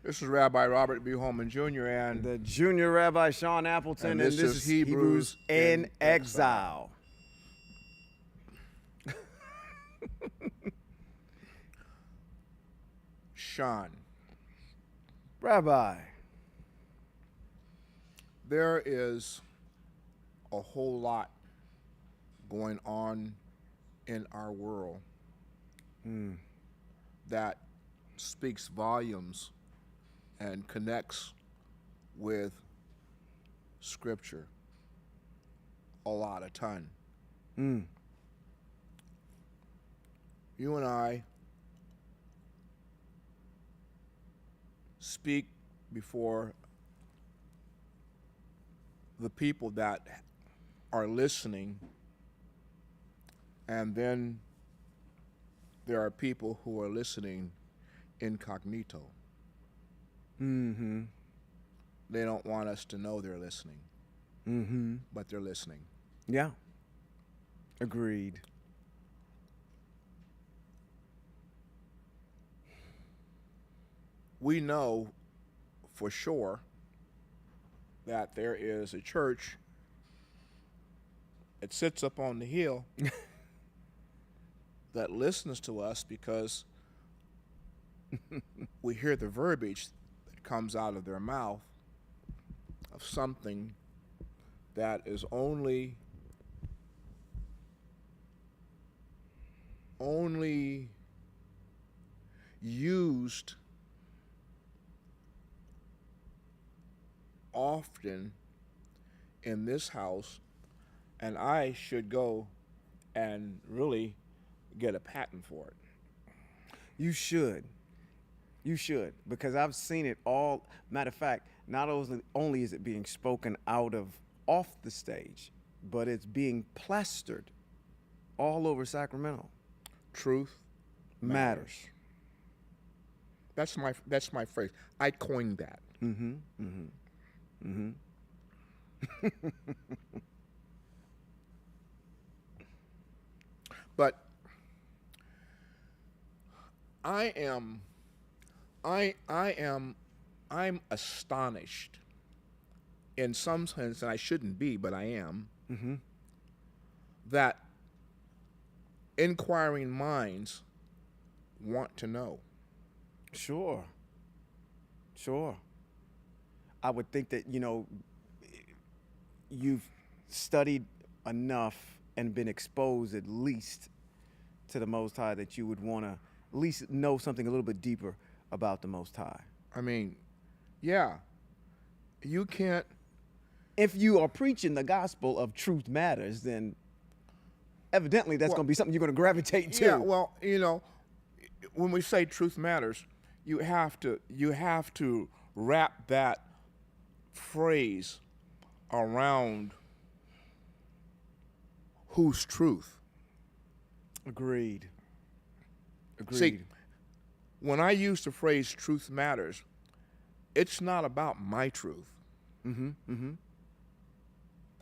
This is Rabbi Robert B. Holman Jr. and the Junior Rabbi Shawn Appleton, And and this this is is Hebrews in in Exile. Shawn. Rabbi. There is a whole lot going on in our world that speaks volumes and connects with Scripture a lot, a ton. You and I speak before the people that are listening, and then there are people who are listening incognito. Mm-hmm. They don't want us to know they're listening, but they're listening. Yeah. Agreed. We know for sure that there is a church that sits up on the hill that listens to us because we hear the verbiage that comes out of their mouth of something that is only used often in this house, and I should go and really get a patent for it. You should. You should, because I've seen it all. Matter of fact, not only is it being spoken out of off the stage, but it's being plastered all over Sacramento. Truth Matters. That's my phrase. I coined that. But I'm astonished in some sense, and I shouldn't be, but I am, that inquiring minds want to know. Sure. I would think that, you've studied enough and been exposed at least to the Most High that you would want to at least know something a little bit deeper about the Most High. I mean, yeah, you can't. If you are preaching the gospel of truth matters, then evidently that's going to be something you're going to gravitate to. Yeah, well, when we say truth matters, you have to wrap that phrase around whose truth. Agreed. See, when I use the phrase truth matters, it's not about my truth.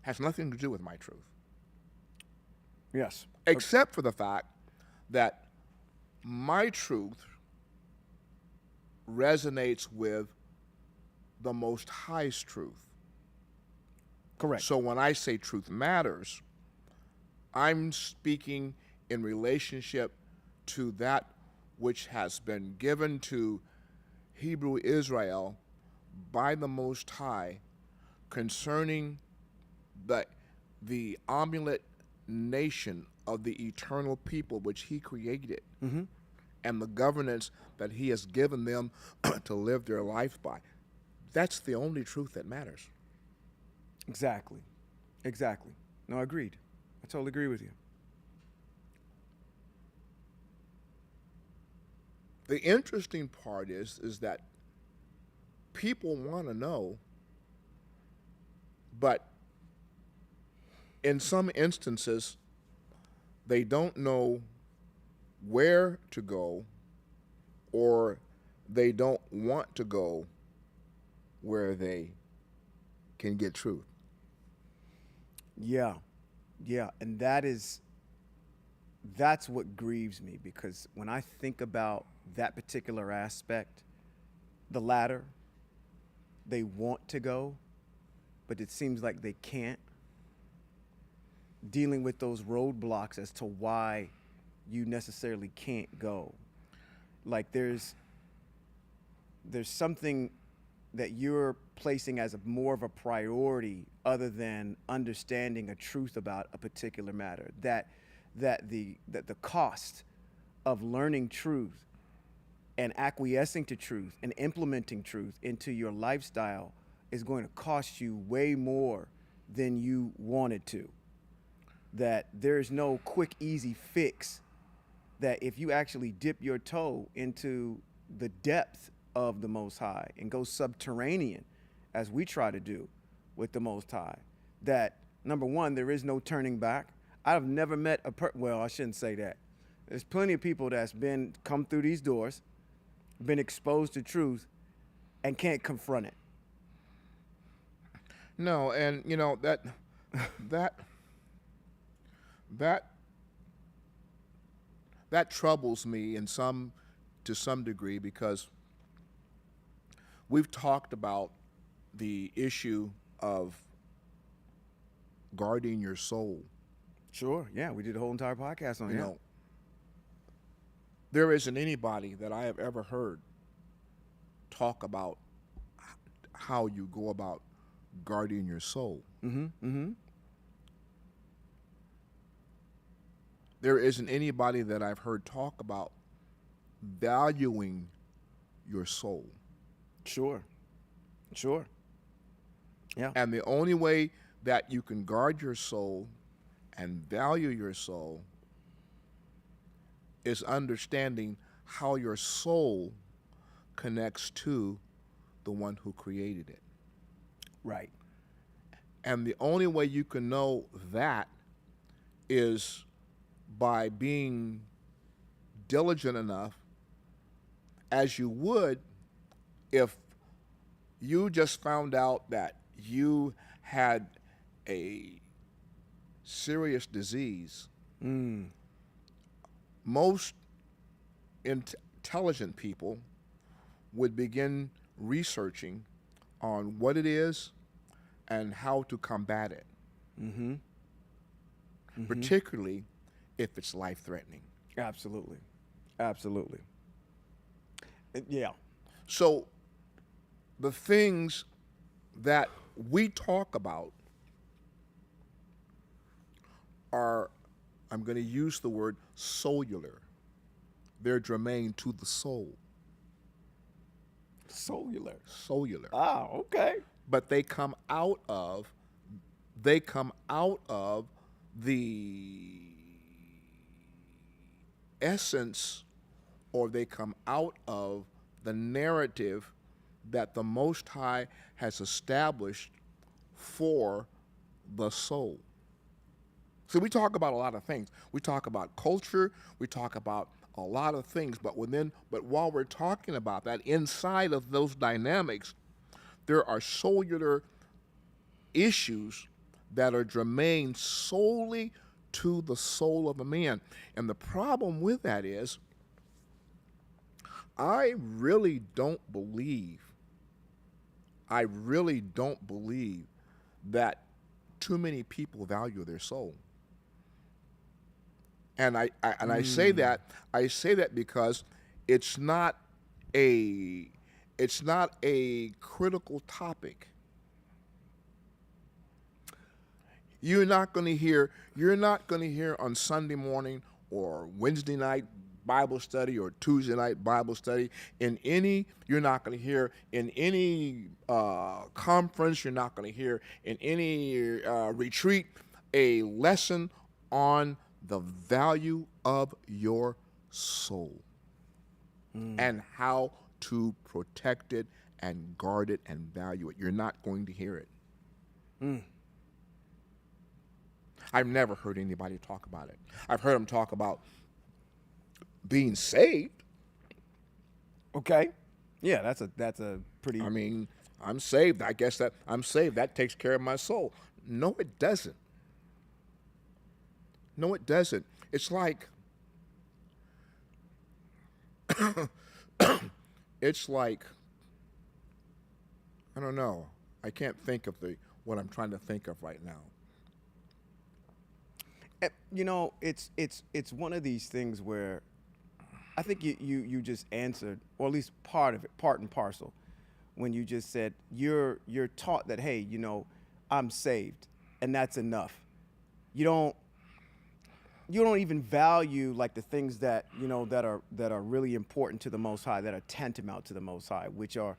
Has nothing to do with my truth. Yes. Except for the fact that my truth resonates with the Most High's truth. Correct. So when I say truth matters, I'm speaking in relationship to that which has been given to Hebrew Israel by the Most High concerning the amulet nation of the eternal people which he created, and the governance that he has given them to live their life by. That's the only truth that matters. Exactly. No, agreed. I totally agree with you. The interesting part is that people want to know, but in some instances, they don't know where to go, or they don't want to go where they can get truth. Yeah, and that's what grieves me, because when I think about that particular aspect, the ladder. They want to go, but it seems like they can't. Dealing with those roadblocks as to why you necessarily can't go. Like there's something that you're placing as more of a priority other than understanding a truth about a particular matter. That the cost of learning truth and acquiescing to truth and implementing truth into your lifestyle is going to cost you way more than you wanted to. That there's no quick, easy fix. That if you actually dip your toe into the depth of the Most High and go subterranean, as we try to do with the Most High, that number one, there is no turning back. I've never met well, I shouldn't say that. There's plenty of people that's come through these doors, been exposed to truth, and can't confront it. No, and you know that troubles me to some degree, because we've talked about the issue of guarding your soul. Sure, yeah, we did a whole entire podcast on it. You know, there isn't anybody that I have ever heard talk about how you go about guarding your soul. Mm-hmm, mm-hmm. There isn't anybody that I've heard talk about valuing your soul. Sure. Yeah. And the only way that you can guard your soul and value your soul is understanding how your soul connects to the one who created it. Right. And the only way you can know that is by being diligent enough, as you would if you just found out that you had a serious disease. Most intelligent people would begin researching on what it is and how to combat it. Mm-hmm. Mm-hmm. Particularly if it's life-threatening. Absolutely. Yeah. So the things that we talk about are, I'm going to use the word cellular. They're germane to the soul. Cellular. Ah, okay. But they come out of the essence, or they come out of the narrative that the Most High has established for the soul. So we talk about a lot of things. We talk about culture, we talk about a lot of things, but while we're talking about that, inside of those dynamics, there are cellular issues that are germane solely to the soul of a man. And the problem with that is, I really don't believe that too many people value their soul. And I say that because it's not a critical topic. You're not going to hear on Sunday morning or Wednesday night Bible study or Tuesday night Bible study you're not going to hear in any conference, you're not going to hear in any retreat a lesson on the value of your soul and how to protect it and guard it and value it. You're not going to hear it. I've never heard anybody talk about it. I've heard them talk about being saved. Okay. Yeah, that's a pretty... I mean, I'm saved. I guess that I'm saved. That takes care of my soul. No, it doesn't. No, it doesn't. It's like... it's like I don't know. I can't think of what I'm trying to think of right now. You know, it's one of these things where I think you just answered, or at least part of it, part and parcel, when you just said you're taught that, hey, you know, I'm saved, and that's enough. You don't even value like the things that, you know, that are really important to the Most High, that are tantamount to the Most High, which are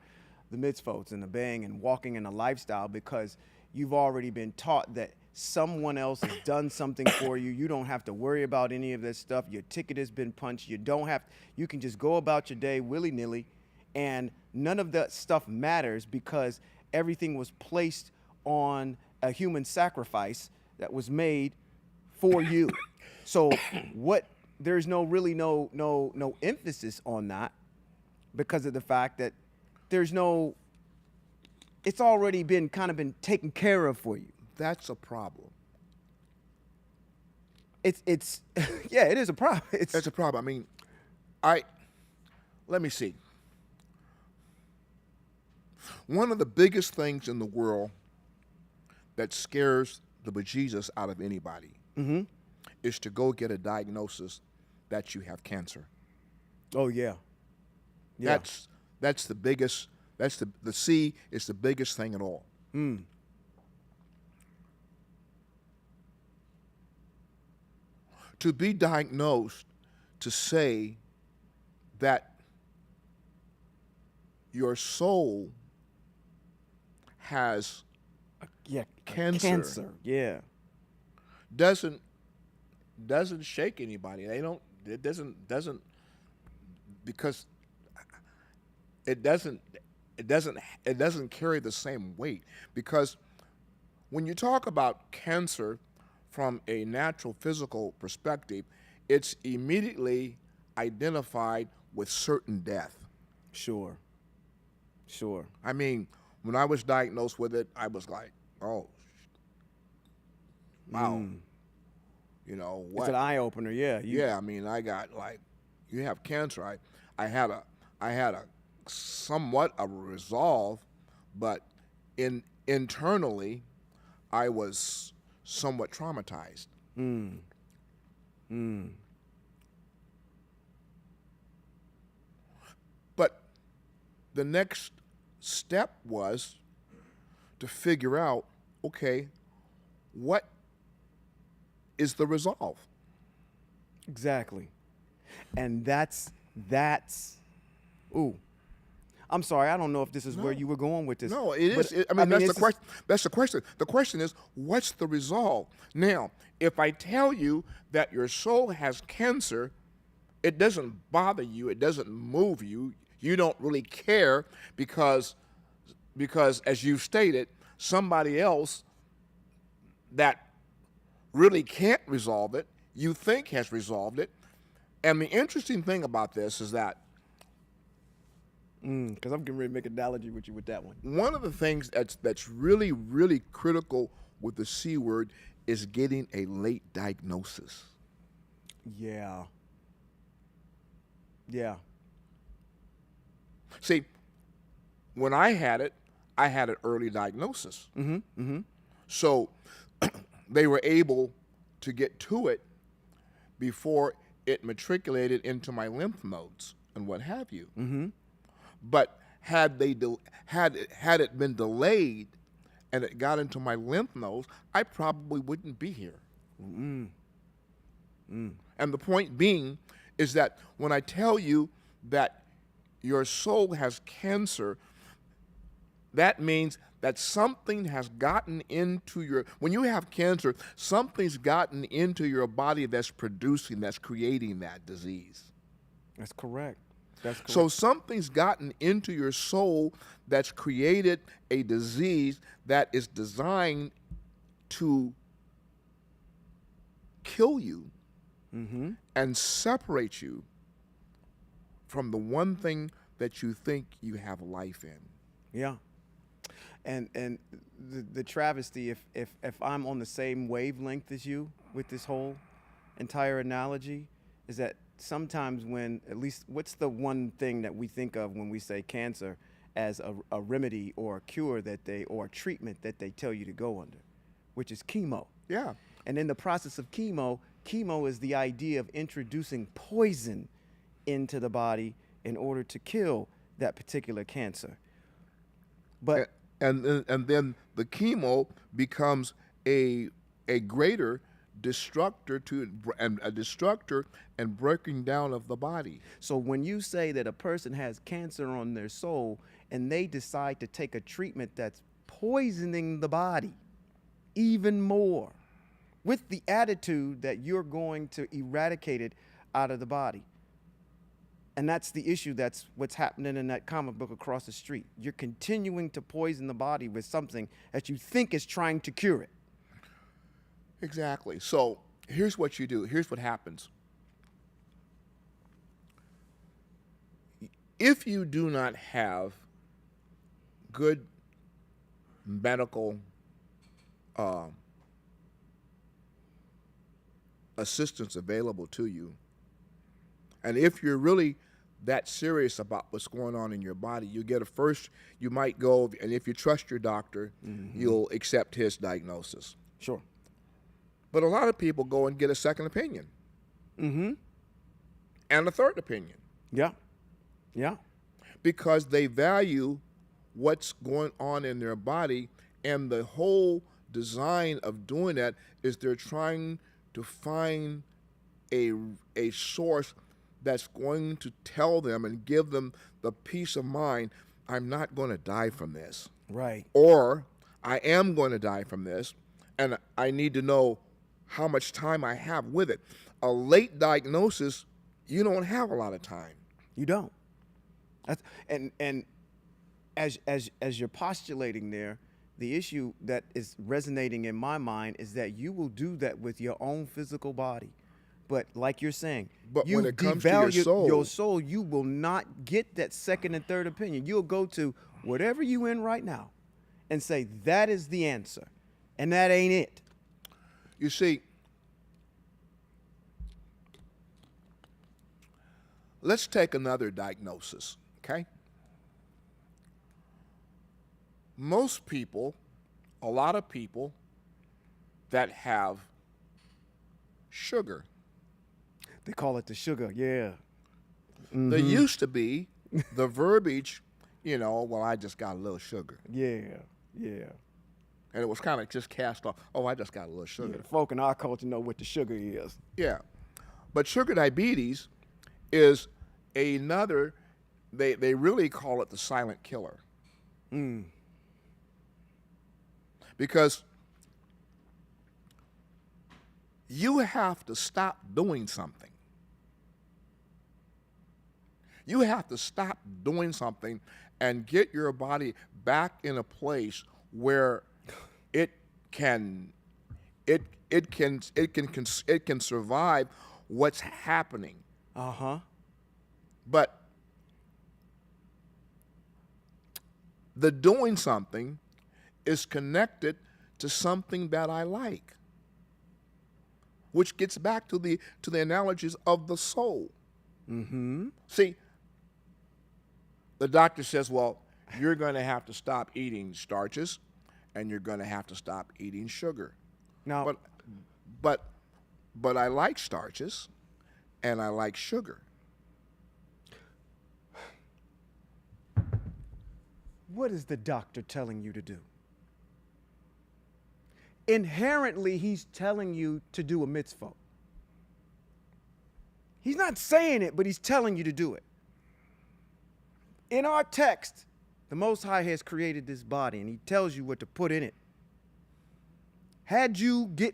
the mitzvot and the obeying and walking in a lifestyle, because you've already been taught that someone else has done something for you. You don't have to worry about any of this stuff. Your ticket has been punched. You can just go about your day willy-nilly, and none of that stuff matters because everything was placed on a human sacrifice that was made for you. So there's no emphasis on that because of the fact that it's already been taken care of for you. That's a problem. It's yeah, it is a problem. It's a problem. I mean, let me see. One of the biggest things in the world that scares the bejesus out of anybody is to go get a diagnosis that you have cancer. Oh yeah. Yeah. That's the biggest. That's the C is the biggest thing at all. To be diagnosed, to say that your soul has cancer. Yeah. Doesn't shake anybody. It doesn't because it doesn't carry the same weight, because when you talk about cancer from a natural physical perspective, it's immediately identified with certain death. Sure. I mean, when I was diagnosed with it, I was like, oh, wow. You know what? It's an eye opener, yeah. Yeah, I mean, I got like, you have cancer. I had a somewhat of a resolve, but internally, I was somewhat traumatized. But the next step was to figure out, okay, what is the resolve? Exactly. And that's ooh. I'm sorry, I don't know if this is where you were going with this. No, it is. That's the question. That's the question. The question is, what's the resolve? Now, if I tell you that your soul has cancer, it doesn't bother you. It doesn't move you. You don't really care because as you stated, somebody else that really can't resolve it, you think has resolved it. And the interesting thing about this is that because I'm getting ready to make an analogy with you with that one. one of the things that's really, really critical with the C word is getting a late diagnosis. Yeah. See, when I had it early diagnosis. So they were able to get to it before it matriculated into my lymph nodes and what have you. But had it been delayed and it got into my lymph nodes, I probably wouldn't be here. And the point being is that when I tell you that your soul has cancer, that means that something has gotten into when you have cancer, something's gotten into your body that's creating that disease. That's correct. So something's gotten into your soul that's created a disease that is designed to kill you and separate you from the one thing that you think you have life in. Yeah. And the travesty, if I'm on the same wavelength as you with this whole entire analogy, is that sometimes when, at least, what's the one thing that we think of when we say cancer? as a remedy or a cure or a treatment that they tell you to go under, which is chemo. Yeah. And in the process of chemo is the idea of introducing poison into the body in order to kill that particular cancer. But and then the chemo becomes a greater destructor and breaking down of the body. so when you say that a person has cancer on their soul and they decide to take a treatment that's poisoning the body even more with the attitude that you're going to eradicate it out of the body. And that's the issue. That's what's happening in that comic book across the street. You're continuing to poison the body with something that you think is trying to cure it. Exactly. So here's what you do. Here's what happens. If you do not have good medical assistance available to you, and if you're really that serious about what's going on in your body, you might go, and if you trust your doctor, you'll accept his diagnosis. Sure. But a lot of people go and get a second opinion. And a third opinion. Yeah. Yeah. Because they value what's going on in their body, and the whole design of doing that is they're trying to find a source that's going to tell them and give them the peace of mind, I'm not going to die from this. Right. Or I am going to die from this, and I need to know how much time I have with it. A late diagnosis, you don't have a lot of time. You don't. And as you're postulating there, the issue that is resonating in my mind is that you will do that with your own physical body. But like you're saying, But you when it comes to your soul, you will not get that second and third opinion. You'll go to whatever you in right now and say, that is the answer. And that ain't it. you see, let's take another diagnosis, okay? Most people, a lot of people that have sugar, They call it the sugar, yeah. there used to be the verbiage, well, I just got a little sugar. Yeah, yeah. And it was kind of just cast off, oh, I just got a little Yeah, sugar. the folk in our culture know what the sugar is. Yeah. But sugar diabetes is another, they really call it the silent killer. Because you have to stop doing something. You have to stop doing something and get your body back in a place where it can survive what's happening. But the doing something is connected to something that I like, which gets back to the analogies of the soul. See, the doctor says, well, you're going to have to stop eating starches, and you're going to have to stop eating sugar. Now, But I like starches, and I like sugar. what is the doctor telling you to do? Inherently, he's telling you to do a mitzvah. He's not saying it, but he's telling you to do it. In our text, the Most High has created this body, and he tells you what to put in it.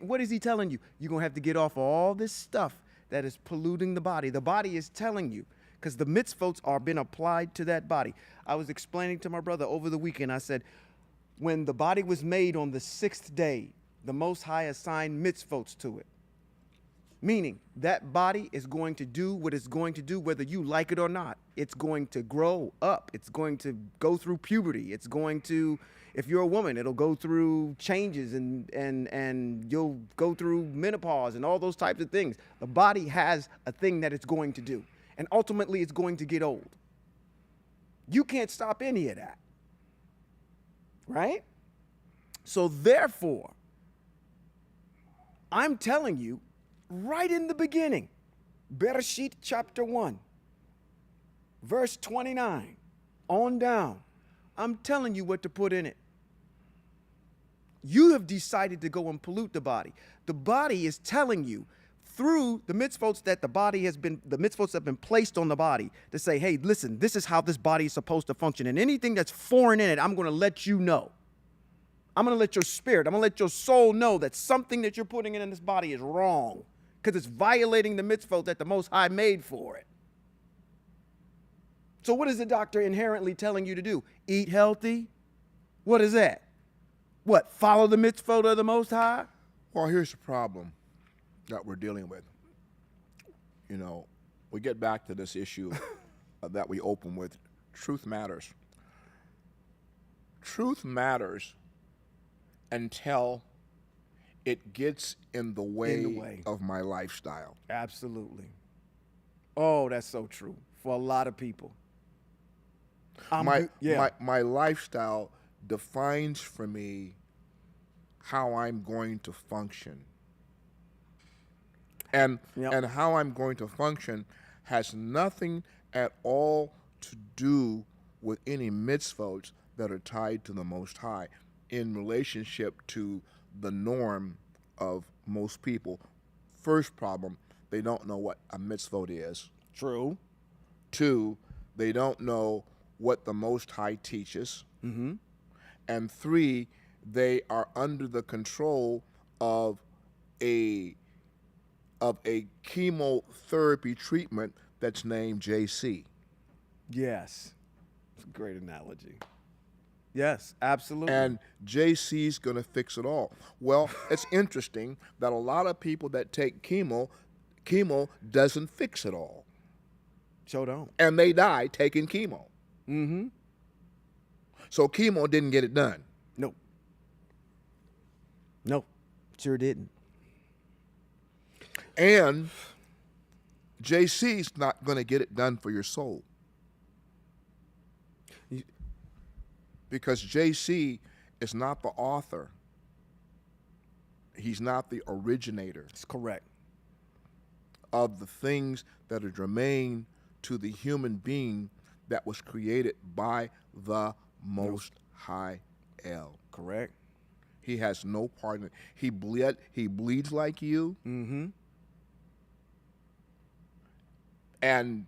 What is he telling you? You're going to have to get off all this stuff that is polluting the body. The body is telling you, because the mitzvot are been applied to that body. I was explaining to my brother over the weekend, I said, when the body was made on the 6th day, the Most High assigned mitzvot to it. Meaning, that body is going to do what it's going to do whether you like it or not. It's going to grow up. It's going to go through puberty. It's going to, if you're a woman, it'll go through changes and you'll go through menopause and all those types of things. The body has a thing that it's going to do. And ultimately, it's going to get old. You can't stop any of that. Right? So therefore, I'm telling you, right in the beginning, Bereshit chapter 1, verse 29, on down, I'm telling you what to put in it. You have decided to go and pollute the body. The body is telling you through the mitzvot that the mitzvot have been placed on the body to say, hey, listen, this is how this body is supposed to function. And anything that's foreign in it, I'm going to let you know. I'm going to let your spirit, I'm going to let your soul know that something that you're putting in this body is wrong because it's violating the mitzvot that the Most High made for it. So what is the doctor inherently telling you to do? Eat healthy? What is that? What, follow the mitzvot of the Most High? Well, here's the problem that we're dealing with. You know, we get back to this issue that we open with. Truth matters. Truth matters until it gets in the way of my lifestyle. Absolutely. Oh, that's so true for a lot of people. My lifestyle defines for me how I'm going to function. And how I'm going to function has nothing at all to do with any mitzvot that are tied to the Most High in relationship to the norm of most people. First problem, they don't know what a mitzvot is. True. 2, they don't know what the Most High teaches. Mm-hmm. And 3, they are under the control of a chemotherapy treatment that's named JC. Yes. It's a great analogy. Yes, absolutely. And JC's going to fix it all. Well, it's interesting that a lot of people that take chemo doesn't fix it all. Sure don't. And they die taking chemo. Mm-hmm. So chemo didn't get it done. Nope. Nope. Sure didn't. And JC's not going to get it done for your soul. Because JC is not the author. He's not the originator. That's correct. Of the things that are germane to the human being that was created by the Most High El. Correct. He has no part in it. He bleeds like you. Mm-hmm. And,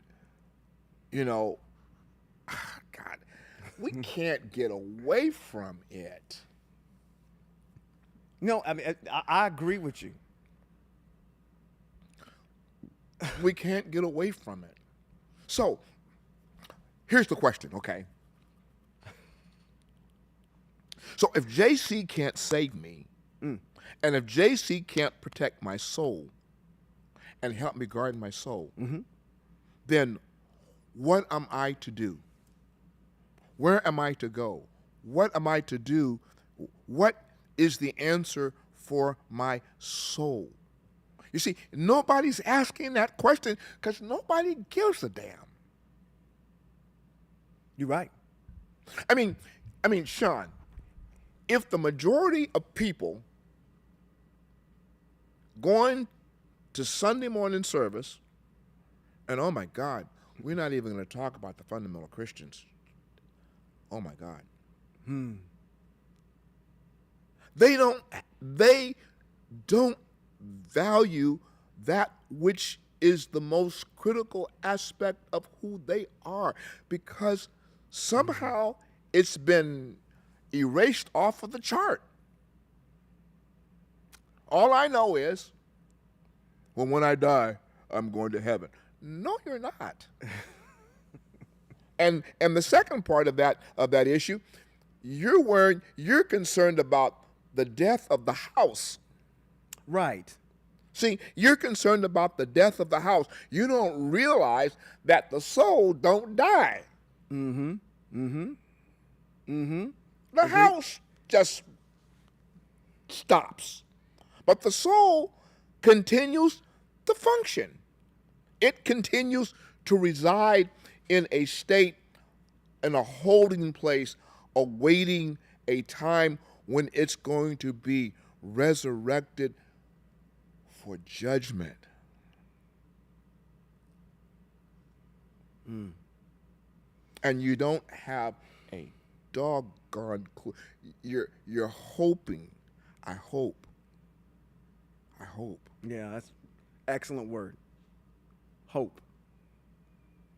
God, we can't get away from it. No, I mean, I agree with you. We can't get away from it. So, here's the question, okay? So, if JC can't save me, and if JC can't protect my soul and help me guard my soul, then what am I to do? Where am I to go? What am I to do? What is the answer for my soul? You see, nobody's asking that question because nobody gives a damn. You're right. I mean, Shawn, if the majority of people going to Sunday morning service, and oh my God, we're not even going to talk about the fundamental Christians. Oh my God. They don't value that which is the most critical aspect of who they are, because somehow it's been erased off of the chart. All I know is, well, when I die, I'm going to heaven. No, you're not. And the second part of that issue, you're concerned about the death of the house. Right. See, you're concerned about the death of the house. You don't realize that the soul don't die. Mm-hmm. Mm-hmm. Mm-hmm. The house just stops. But the soul continues to function. It continues to reside in a state in a holding place, awaiting a time when it's going to be resurrected for judgment. And you don't have a doggone clue. You're hoping. I hope. Yeah, that's excellent word. Hope.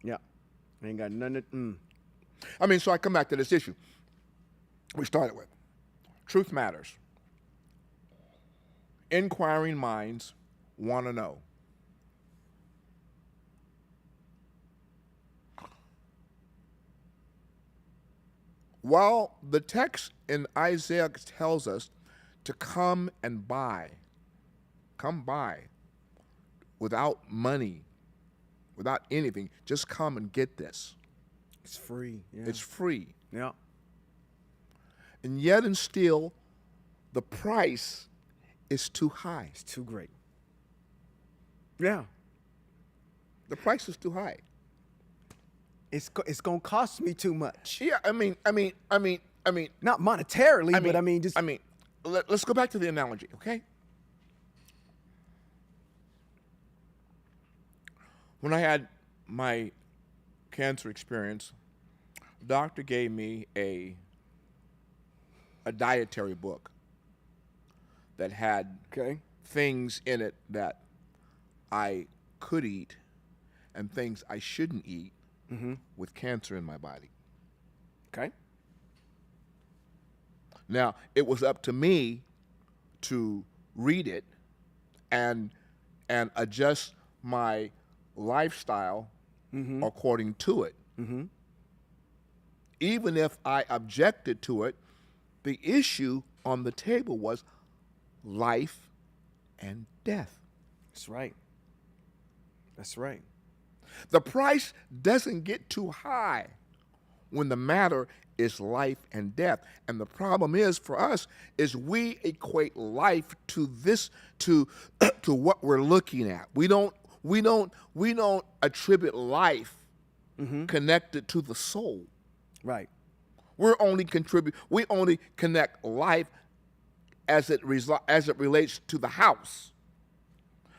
Yeah. Ain't got nothing to, So I come back to this issue we started with. Truth matters. Inquiring minds want to know. While the text in Isaiah tells us to come buy without money, without anything, just come and get this. It's free. Yeah. It's free. Yeah. And yet and still, the price is too high. It's too great. Yeah. The price is too high. It's gonna cost me too much. Yeah, I mean, not monetarily, but let's go back to the analogy, okay? When I had my cancer experience, the doctor gave me a dietary book that had things in it that I could eat and things I shouldn't eat with cancer in my body. Okay. Now, it was up to me to read it and adjust my lifestyle according to it. Even if I objected to it, the issue on the table was life and death. That's right. That's right. The price doesn't get too high when the matter is life and death. And the problem is for us is we equate life to this to what we're looking at. We don't attribute life connected to the soul. Right. We only connect life as it relates to the house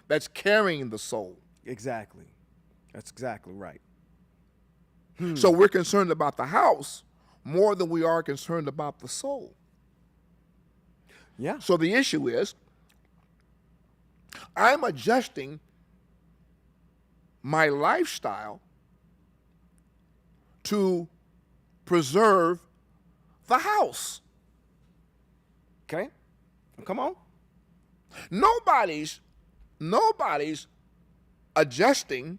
that's carrying the soul. Exactly. That's exactly right. So we're concerned about the house more than we are concerned about the soul. Yeah. So the issue is, I'm adjusting my lifestyle to preserve the house. Okay. Come on. Nobody's adjusting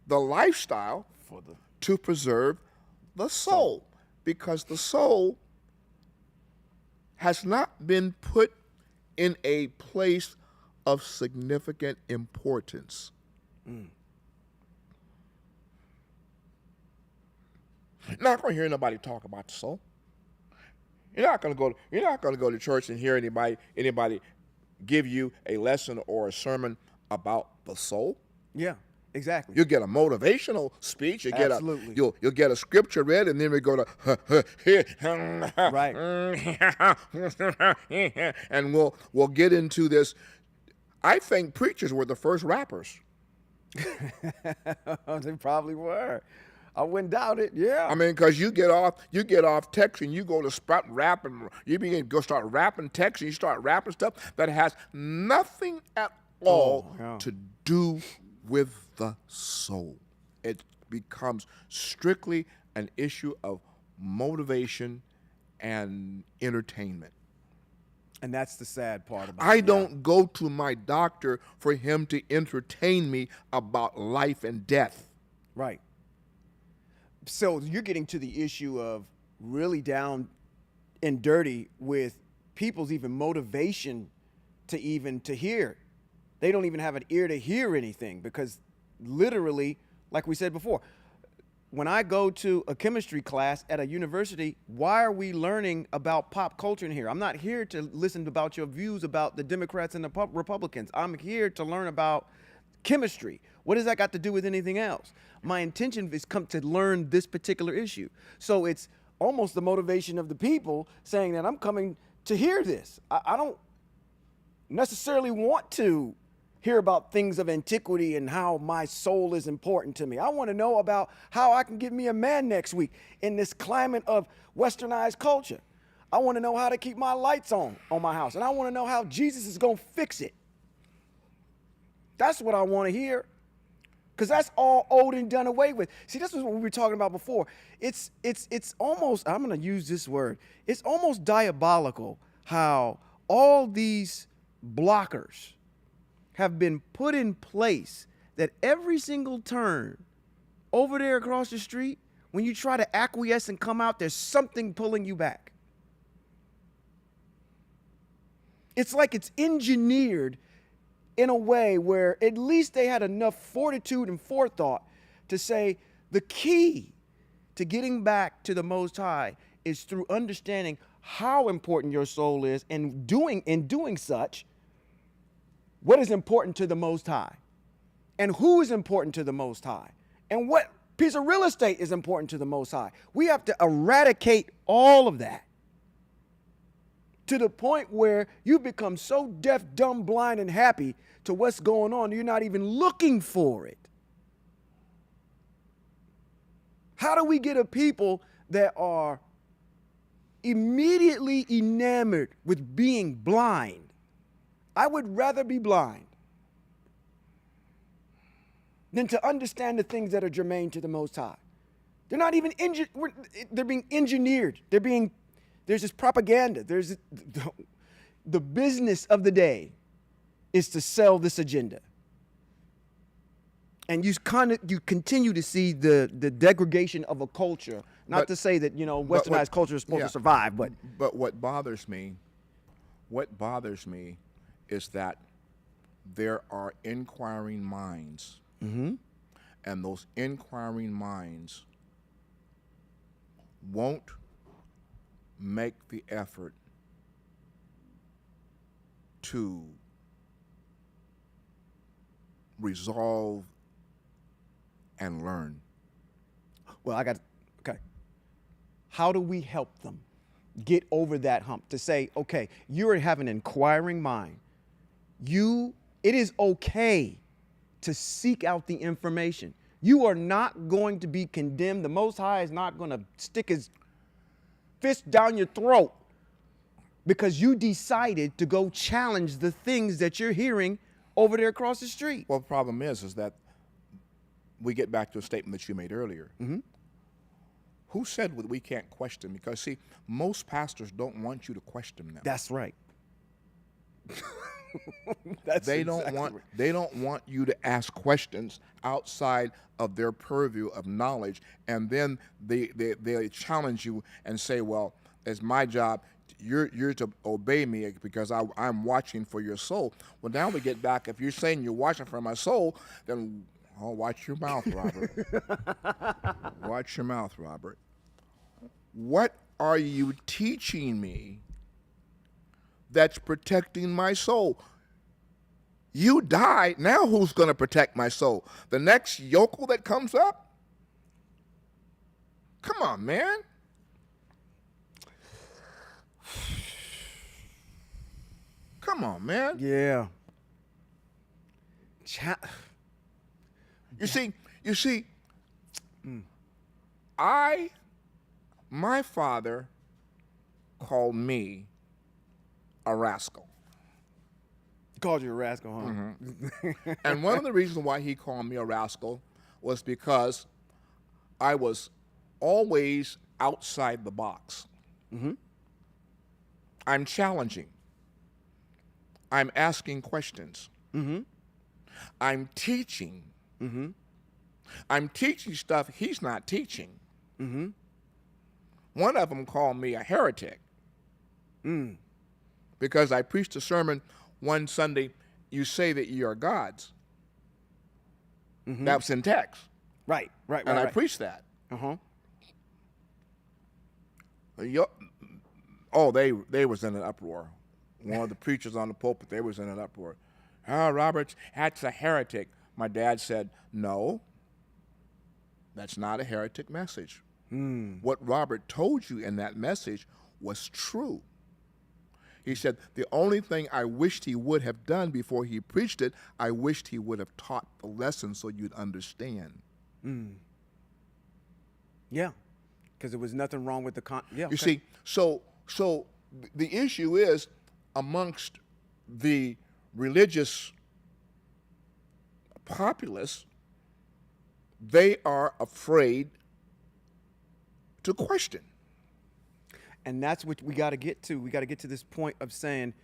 the lifestyle to preserve the soul, because the soul has not been put in a place of significant importance. You're not going to hear nobody talk about the soul. You're not going to go to church and hear anybody give you a lesson or a sermon about the soul. Yeah, exactly. You get a motivational speech. You get Absolutely. You'll get a scripture read, and then we go to Right. and we'll get into this. I think preachers were the first rappers. They probably were. I wouldn't doubt it. Yeah. I mean, because you get off text and you go to start rapping. You begin to go start rapping text, and you start rapping stuff that has nothing at all to do with the soul. It becomes strictly an issue of motivation and entertainment. And that's the sad part about it. I don't go to my doctor for him to entertain me about life and death. Right. So you're getting to the issue of really down and dirty with people's even motivation to hear. They don't even have an ear to hear anything, because literally, like we said before, when I go to a chemistry class at a university, why are we learning about pop culture in here? I'm not here to listen about your views about the Democrats and the Republicans. I'm here to learn about chemistry. What does that got to do with anything else? My intention is come to learn this particular issue. So it's almost the motivation of the people saying that I'm coming to hear this. I don't necessarily want to hear about things of antiquity and how my soul is important to me. I want to know about how I can get me a man next week in this climate of westernized culture. I want to know how to keep my lights on my house. And I want to know how Jesus is going to fix it. That's what I want to hear. Because that's all old and done away with. See, this is what we were talking about before. It's almost, I'm going to use this word, it's almost diabolical how all these blockers have been put in place that every single turn over there across the street, when you try to acquiesce and come out, there's something pulling you back. It's like it's engineered in a way where at least they had enough fortitude and forethought to say the key to getting back to the Most High is through understanding how important your soul is and in doing such, what is important to the Most High and who is important to the Most High and what piece of real estate is important to the Most High. We have to eradicate all of that to the point where you become so deaf, dumb, blind, and happy to what's going on, you're not even looking for it. How do we get a people that are immediately enamored with being blind? I would rather be blind than to understand the things that are germane to the Most High. They're not even they're being engineered. There's this propaganda. There's the business of the day is to sell this agenda. And you continue to see the degradation of a culture. Not to say that, westernized culture is supposed to survive, but what bothers me is that there are inquiring minds. Mm-hmm. And those inquiring minds won't make the effort to resolve and learn. Well, okay. How do we help them get over that hump to say, okay, you have an inquiring mind. It is okay to seek out the information. You are not going to be condemned. The Most High is not going to stick his fist down your throat because you decided to go challenge the things that you're hearing over there across the street. Well, the problem is that we get back to a statement that you made earlier. Mm-hmm. Who said that we can't question? Because, see, most pastors don't want you to question them. That's right. They don't want you to ask questions outside of their purview of knowledge, and then they challenge you and say, well, it's my job. You're to obey me because I'm watching for your soul. Well, now we get back. If you're saying you're watching for my soul, then watch your mouth, Robert. Watch your mouth, Robert. What are you teaching me that's protecting my soul? You died. Now who's going to protect my soul? The next yokel that comes up? Come on, man. Come on, man. Yeah. You see, my father called me a rascal. He called you a rascal, huh? Mm-hmm. And one of the reasons why he called me a rascal was because I was always outside the box. Mm-hmm. I'm challenging. I'm asking questions. Mm-hmm. I'm teaching. Mm-hmm. I'm teaching stuff he's not teaching. Mm-hmm. One of them called me a heretic because I preached a sermon one Sunday, you say that you are gods. Mm-hmm. That was in text. Right. And I preached that. Uh-huh. They was in an uproar. One of the preachers on the pulpit, they was in an uproar. Robert, that's a heretic. My dad said, no, that's not a heretic message. What Robert told you in that message was true. He said, the only thing I wished he would have done before he preached it, I wished he would have taught the lesson so you'd understand. Yeah, because there was nothing wrong with the yeah. You see, so the issue is amongst the religious populace, they are afraid to question. And that's what we got to get to. We got to get to this point of saying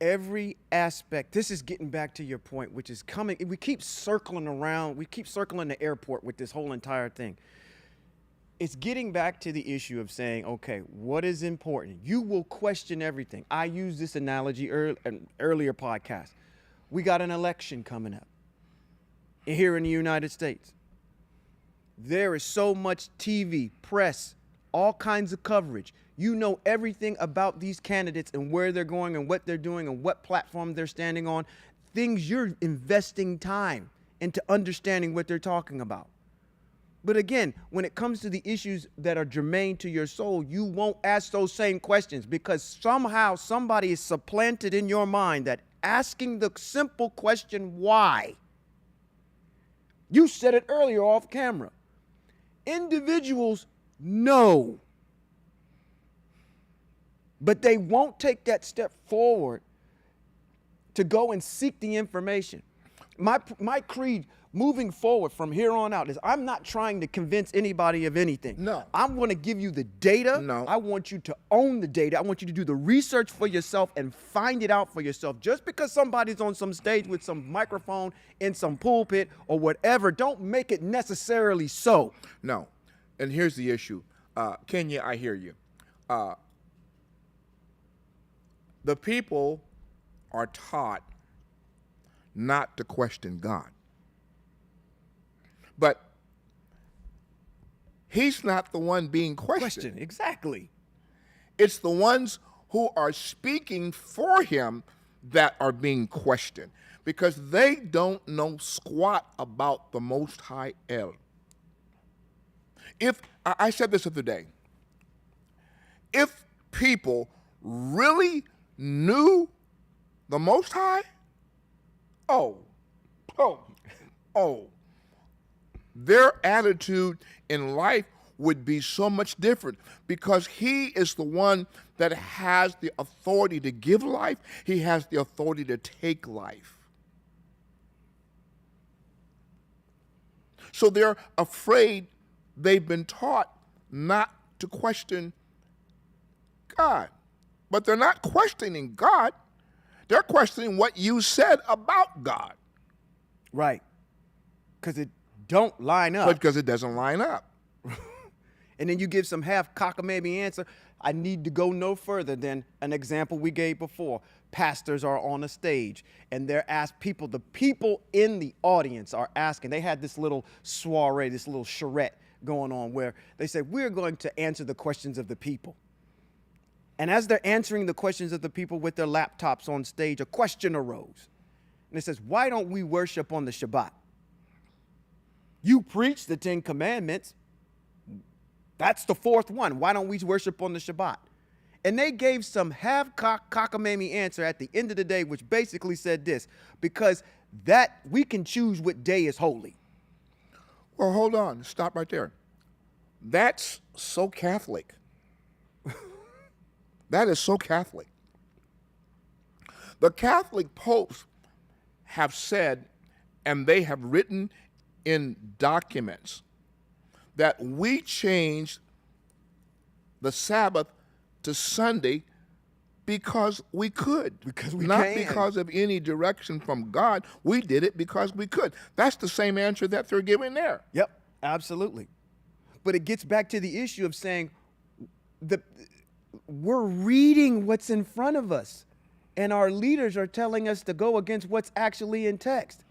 every aspect. This is getting back to your point, which is coming. We keep circling around. We keep circling the airport with this whole entire thing. It's getting back to the issue of saying, okay, what is important? You will question everything. I used this analogy in earlier podcast. We got an election coming up here in the United States. There is so much TV, press, all kinds of coverage. You know everything about these candidates and where they're going and what they're doing and what platform they're standing on. Things you're investing time into understanding what they're talking about. But again, when it comes to the issues that are germane to your soul, you won't ask those same questions because somehow somebody is supplanted in your mind that asking the simple question, why? You said it earlier off camera. Individuals know, but they won't take that step forward to go and seek the information. My creed moving forward from here on out is I'm not trying to convince anybody of anything. No. I'm going to give you the data. No. I want you to own the data. I want you to do the research for yourself and find it out for yourself. Just because somebody's on some stage with some microphone in some pulpit or whatever, don't make it necessarily so. No. And here's the issue. Kenya, I hear you. The people are taught not to question God. But he's not the one being questioned. Exactly. It's the ones who are speaking for him that are being questioned because they don't know squat about the Most High El. If I said this the other day, if people really knew the Most High, their attitude in life would be so much different because he is the one that has the authority to give life. He has the authority to take life. So they're afraid. They've been taught not to question God. But they're not questioning God. They're questioning what you said about God. Right. Because it don't line up. Because it doesn't line up. And then you give some half cockamamie answer. I need to go no further than an example we gave before. Pastors are on a stage and they're asked people, the people in the audience are asking. They had this little soiree, this little charrette going on where they said, we're going to answer the questions of the people. And as they're answering the questions of the people with their laptops on stage, a question arose. And it says, why don't we worship on the Shabbat? You preach the 10 Commandments. That's the fourth one. Why don't we worship on the Shabbat? And they gave some cockamamie answer at the end of the day, which basically said this, because that we can choose what day is holy. Well, hold on. Stop right there. That's so Catholic. That is so Catholic. The Catholic popes have said, and they have written in documents, that we changed the Sabbath to Sunday because we could. Because we Not can. because of any direction from God. We did it because we could. That's the same answer that they're giving there. Yep, absolutely. But it gets back to the issue of saying we're reading what's in front of us, and our leaders are telling us to go against what's actually in text.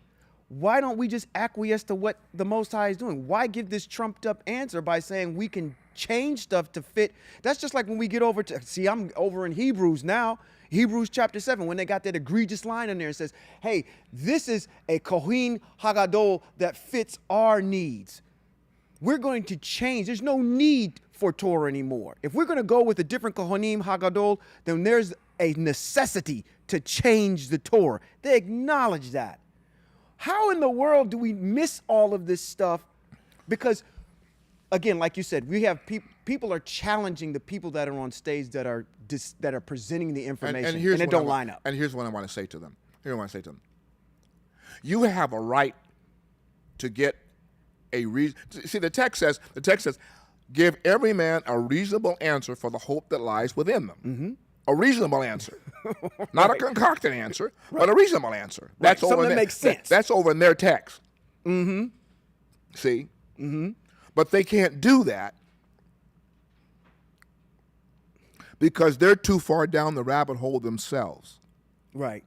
Why don't we just acquiesce to what the Most High is doing? Why give this trumped up answer by saying we can change stuff to fit. That's just like when we get over to, see, I'm over in Hebrews now, Hebrews chapter 7, when they got that egregious line in there and says, hey, this is a Kohen Hagadol that fits our needs. We're going to change. There's no need for Torah anymore. If we're going to go with a different Kohanim Hagadol, then there's a necessity to change the Torah. They acknowledge that. How in the world do we miss all of this stuff? Because, again, like you said, we have people are challenging the people that are on stage that are presenting the information, and it don't line up. And here's what I want to say to them. You have a right to get a reason. See, the text says, give every man a reasonable answer for the hope that lies within them. Mm-hmm. A reasonable answer. Not a concocted answer, but a reasonable answer. That's something that makes sense. That's over in their text. Mm-hmm. See? Mm-hmm. But they can't do that because they're too far down the rabbit hole themselves. Right.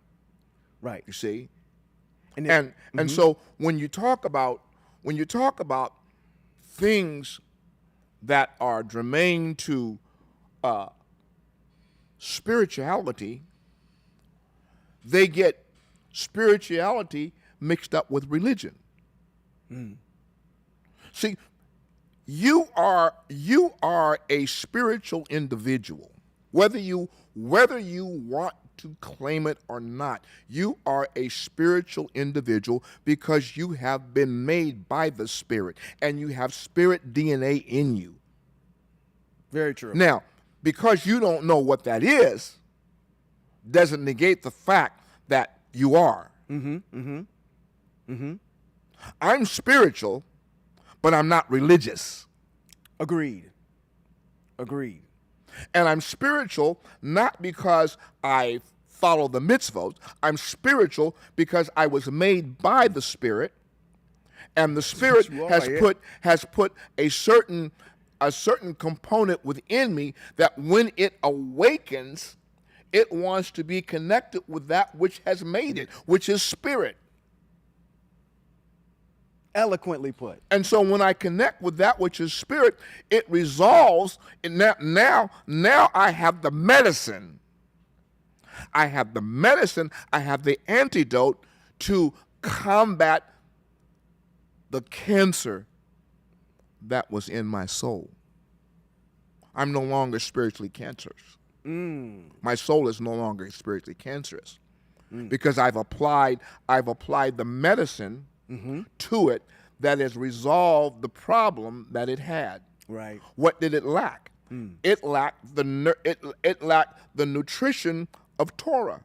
You see? And so when you talk about things that are germane to spirituality, they get spirituality mixed up with religion. See, you are a spiritual individual, whether you want to claim it or not. You are a spiritual individual because you have been made by the Spirit and you have Spirit DNA in you. Very true. Now, because you don't know what that is, doesn't negate the fact that you are. Mm-hmm. Mm-hmm. Mm-hmm. I'm spiritual, but I'm not religious. Agreed. And I'm spiritual not because I follow the mitzvot. I'm spiritual because I was made by the Spirit, and the Spirit has put a certain component within me that when it awakens, it wants to be connected with that which has made it, which is spirit. Eloquently put. And so when I connect with that which is spirit, it resolves. And now I have the medicine. I have the antidote to combat the cancer that was in my soul. I'm no longer spiritually cancerous. My soul is no longer spiritually cancerous because I've applied the medicine to it that has resolved the problem that it had. Right. What did it lack? It lacked the nutrition of Torah.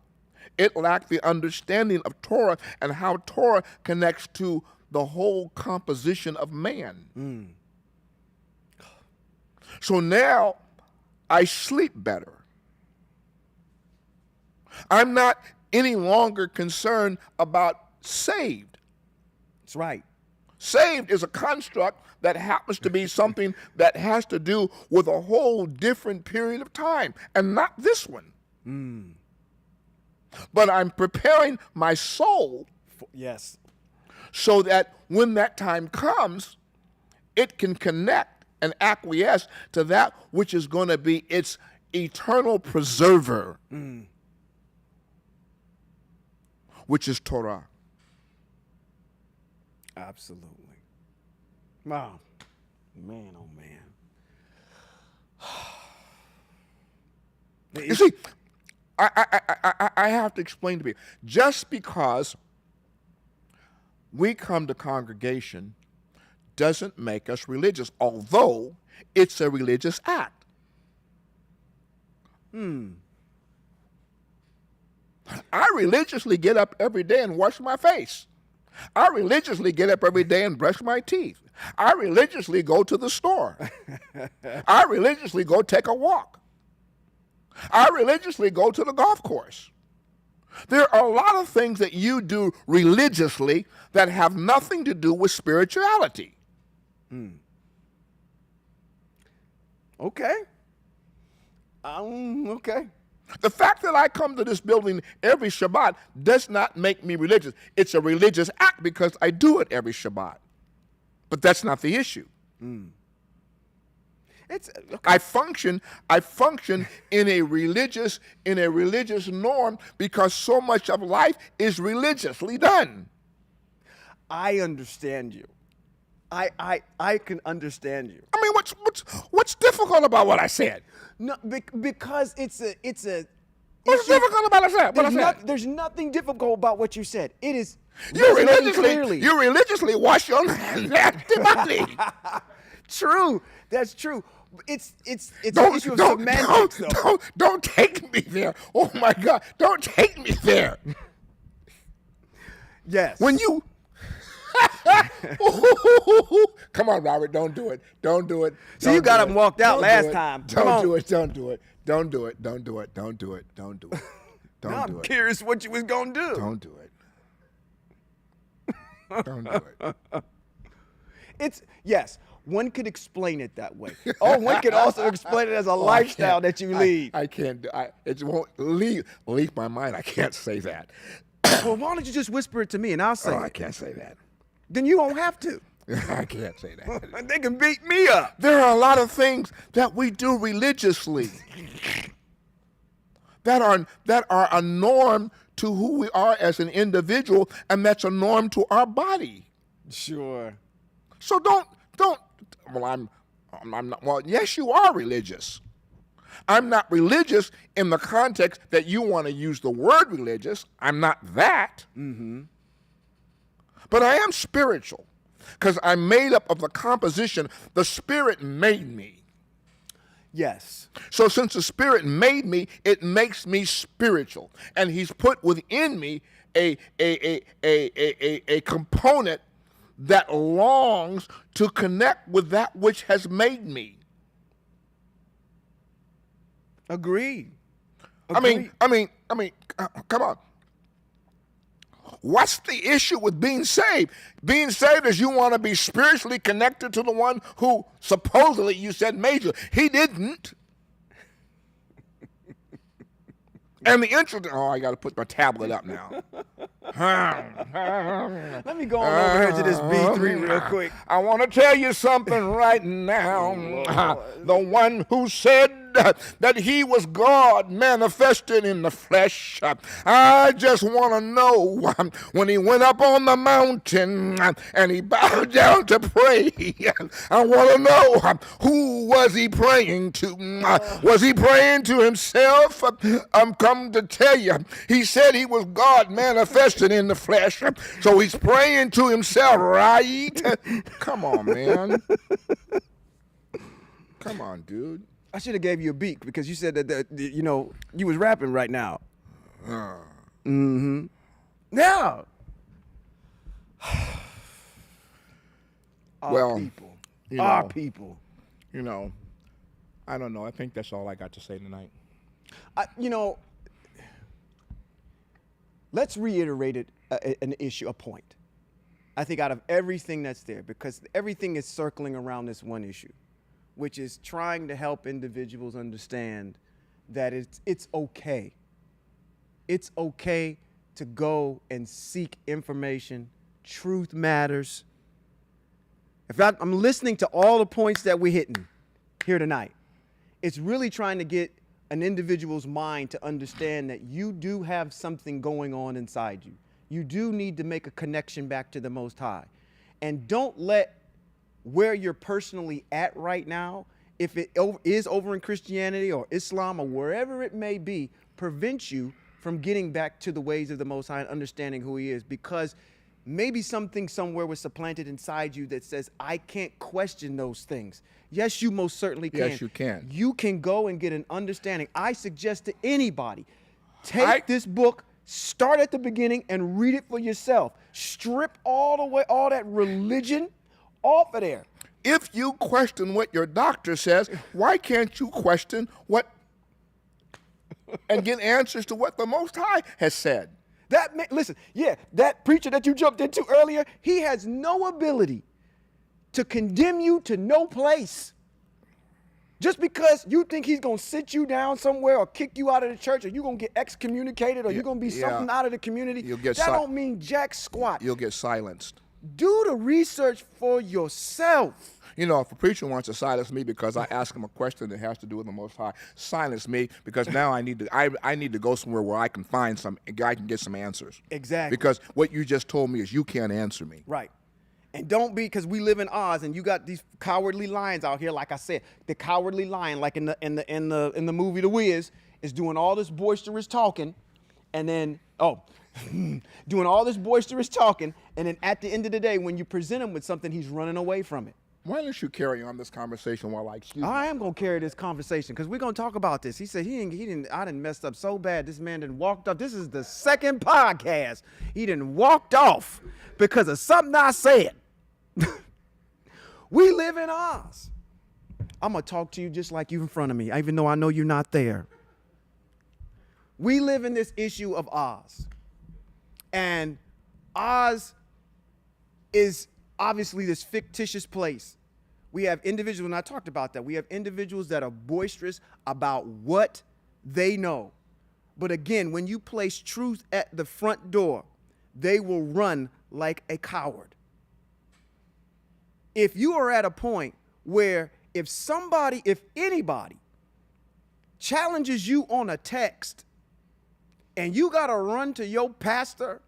It lacked the understanding of Torah and how Torah connects to the whole composition of man. So now I sleep better. I'm not any longer concerned about saved. That's right. Saved is a construct that happens to be something that has to do with a whole different period of time, and not this one. But I'm preparing my soul Yes. so that when that time comes, it can connect and acquiesce to that which is going to be its eternal preserver, which is Torah. Absolutely. Wow. Man, oh man. You see, I have to explain to people, just because we come to congregation doesn't make us religious, although it's a religious act. I religiously get up every day and wash my face. I religiously get up every day and brush my teeth. I religiously go to the store. I religiously go take a walk. I religiously go to the golf course. There are a lot of things that you do religiously that have nothing to do with spirituality. Okay. Okay. The fact that I come to this building every Shabbat does not make me religious. It's a religious act because I do it every Shabbat. But that's not the issue. It's okay. I function in a religious norm because so much of life is religiously done. I understand you. I can understand you. I mean, what's difficult about what I said? No, because it's a What's difficult about what I said? There's nothing difficult about what you said. It is You clearly. religiously wash your hands after body. True. That's true. It's an issue of semantics, though. Don't take me there. Oh my God! Don't take me there. Yes. When you come on, Robert, don't do it. Don't do it. So you got him walked out last time. Don't do it. Don't do it. Don't do it. Don't do it. Don't do it. Don't do it. Don't now do I'm it. curious what you was gonna do. Don't do it. Don't do it. It's yes. One could explain it that way. Oh, one could also explain it as a lifestyle that you lead. I can't do it. Won't leave my mind. I can't say that. Well, why don't you just whisper it to me and I'll say Oh, I it? can't say that. Then you don't have to. I can't say that. They can beat me up. There are a lot of things that we do religiously that are a norm to who we are as an individual, and that's a norm to our body. Sure. So don't. Well, I'm not. Well, yes, you are religious. I'm not religious in the context that you want to use the word religious. I'm not that. Mm-hmm. But I am spiritual because I'm made up of the composition. The Spirit made me. Yes. So since the Spirit made me, it makes me spiritual. And He's put within me a component that longs to connect with that which has made me. Agreed. I mean, come on. What's the issue with being saved? Being saved is you want to be spiritually connected to the one who supposedly you said made you. He didn't. And the interesting, I got to put my tablet up now. Let me go on over here to this B3 real quick. I want to tell you something right now. The one who said that He was God manifested in the flesh. I just want to know when He went up on the mountain and He bowed down to pray. I want to know who was He praying to? Was He praying to Himself? I'm come to tell you, He said He was God manifested in the flesh. So He's praying to Himself, right? Come on, man. Come on, dude. I should have gave you a beat because you said that you was rapping right now. Mm-hmm. Yeah. Well, people. you know, Our people. I don't know. I think that's all I got to say tonight. Let's reiterate an issue, a point. I think out of everything that's there, because everything is circling around this one issue, which is trying to help individuals understand that it's okay. It's okay to go and seek information. Truth matters. I'm listening to all the points that we're hitting here tonight. It's really trying to get an individual's mind to understand that you do have something going on inside you. You do need to make a connection back to the Most High. And don't let where you're personally at right now, if it is over in Christianity or Islam or wherever it may be, prevent you from getting back to the ways of the Most High and understanding who He is. Because maybe something somewhere was supplanted inside you that says, I can't question those things. Yes, you most certainly can. Yes, you can. You can go and get an understanding. I suggest to anybody, take this book, start at the beginning and read it for yourself. Strip all that religion off of there. If you question what your doctor says, why can't you question and get answers to what the Most High has said? That preacher that you jumped into earlier, he has no ability to condemn you to no place. Just because you think he's going to sit you down somewhere or kick you out of the church or you're going to get excommunicated or you're going to be something out of the community, that don't mean jack squat. You'll get silenced. Do the research for yourself. You know, if a preacher wants to silence me because I ask him a question that has to do with the Most High, silence me, because now I need to go somewhere where I can find I can get some answers. Exactly. Because what you just told me is you can't answer me. Right. And don't be, because we live in Oz, and you got these cowardly lions out here. Like I said, the cowardly lion, like in the movie The Wiz, is doing all this boisterous talking, and then doing all this boisterous talking, and then at the end of the day, when you present him with something, he's running away from it. Why don't you carry on this conversation while I excuse me? I am gonna carry this conversation because we're gonna talk about this. He said I done messed up so bad. This man done walked off. This is the second podcast. He done walked off because of something I said. We live in Oz. I'm gonna talk to you just like you in front of me, even though I know you're not there. We live in this issue of Oz. And Oz is obviously this fictitious place. We have individuals, and I talked about that. We have individuals that are boisterous about what they know. But again, when you place truth at the front door, they will run like a coward. If you are at a point where if anybody challenges you on a text and you got to run to your pastor,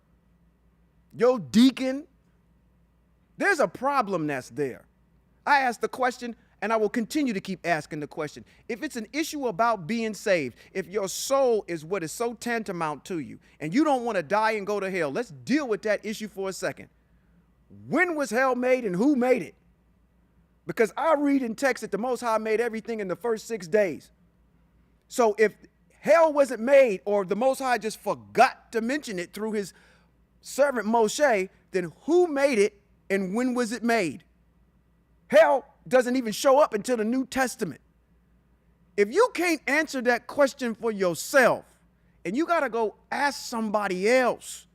your deacon, there's a problem that's there. I asked the question, and I will continue to keep asking the question. If it's an issue about being saved, if your soul is what is so tantamount to you, and you don't want to die and go to hell, let's deal with that issue for a second. When was hell made and who made it? Because I read in text that the Most High made everything in the first 6 days. So if hell wasn't made, or the Most High just forgot to mention it through his servant Moshe, then who made it and when was it made? Hell doesn't even show up until the New Testament. If you can't answer that question for yourself and you got to go ask somebody else,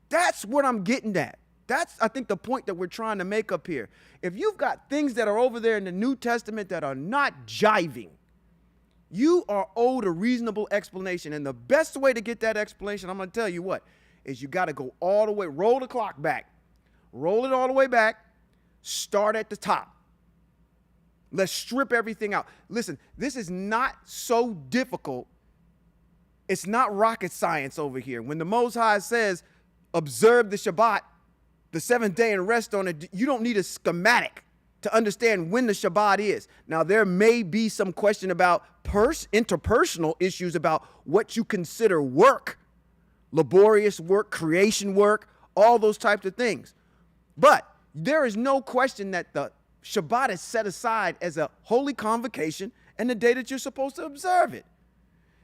that's what I'm getting at. That's, I think, the point that we're trying to make up here. If you've got things that are over there in the New Testament that are not jiving, you are owed a reasonable explanation. And the best way to get that explanation, I'm going to tell you what, is you got to go all the way, roll the clock back. Roll it all the way back. Start at the top. Let's strip everything out. Listen, this is not so difficult. It's not rocket science over here. When the Most High says, observe the Shabbat, the seventh day, and rest on it, you don't need a schematic to understand when the Shabbat is. Now, there may be some question about interpersonal issues about what you consider work, laborious work, creation work, all those types of things. But there is no question that the Shabbat is set aside as a holy convocation and the day that you're supposed to observe it.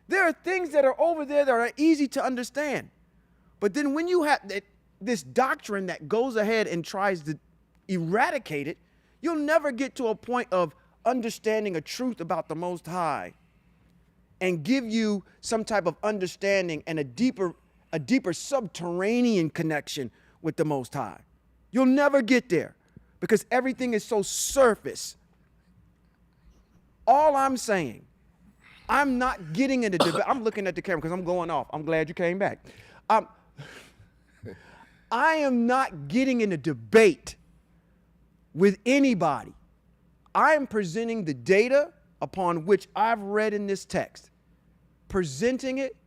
There are things that are over there that are easy to understand. But then when you have this doctrine that goes ahead and tries to eradicate it, you'll never get to a point of understanding a truth about the Most High and give you some type of understanding and a deeper subterranean connection with the Most High. You'll never get there because everything is so surface. All I'm saying, I'm not getting into debate. I'm looking at the camera because I'm going off. I'm glad you came back. I am not getting in a debate with anybody. I am presenting the data upon which I've read in this text. Presenting it,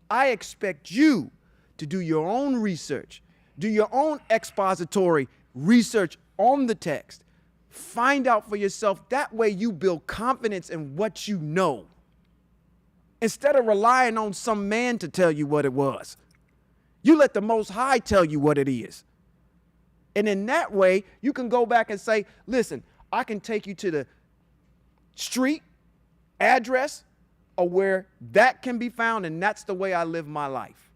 I expect you to do your own research, do your own expository research on the text. Find out for yourself. That way you build confidence in what you know, instead of relying on some man to tell you what it was. You let the Most High tell you what it is. And in that way, you can go back and say, listen, I can take you to the street, address, or where that can be found, and that's the way I live my life.